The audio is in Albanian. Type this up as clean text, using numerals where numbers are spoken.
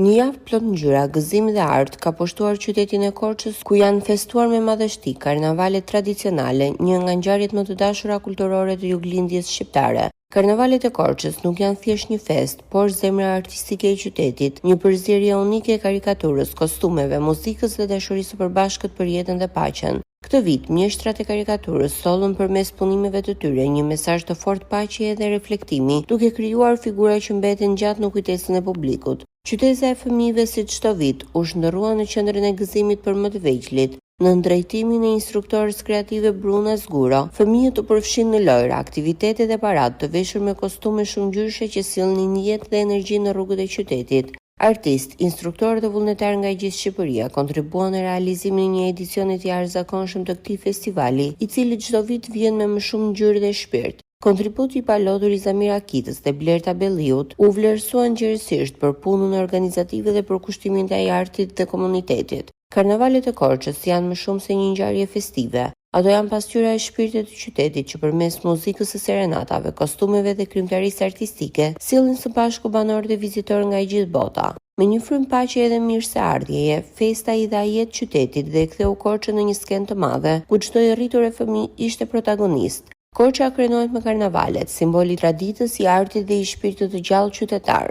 Një javë plot ngjyra, gëzim dhe art ka pushtuar qytetin e Korçës, ku janë festuar me madhështi karnavalet tradicionale, një nga ngjarjet më të dashura kulturore të juglindjes shqiptare. Karnavalet e Korçës nuk janë thjesht një fest, por zemra artistike e qytetit, një përzierje unike e karikaturës, kostumeve, muzikës dhe dashurisë së përbashkët për jetën dhe paqen. Këtë vit, mjeshtrat e karikaturës sollën përmes punimeve të tyre një mesazh të fortë paqeje dhe reflektimi, duke krijuar figura që mbeten gjatë në kujtesën e publikut. Qytetëza e fëmijëve si çdo vit u shndërrua në qendrën e gëzimit për më të vegjëlit. Në drejtimin e instruktores kreative Bruna Zguro, fëmijët u përfshin në lojra, aktivitete dhe parad të veshur me kostume shumë ngjyrshë që sillnin jetë dhe energji në rrugët e qytetit. Artist, instruktorë dhe vullnetarë nga gjithë Shqipëria kontribuan në realizimin e një edicioni të jashtëzakonshëm të këtij festivali, i cili çdo vit vjen me më shumë ngjyrë dhe shpirt. Kontributi i palotur i Zamir Akitës dhe Blerta Belliut u vlerësuan gjerësisht për punën organizative dhe për kushtimin ndaj artit dhe komunitetit. Karnavalet e Korçës janë më shumë se një ngjarje festive. Ato janë pasqyra e shpirtit të qytetit që përmes muzikës së serenatave, kostumeve dhe krijimtarisë artistike sillin së bashku banorë dhe vizitorë nga gjithë bota. Me një frymë paqe edhe mirëseardhjeje, festa i dha jetë qytetit dhe ktheu Korçën në një skenë të madhe, ku çdo i rritur e fëmijë ishte protagonist. Korça krenohet me karnavalet, simboli i traditës, i artit dhe i shpirtit të gjallë qytetar.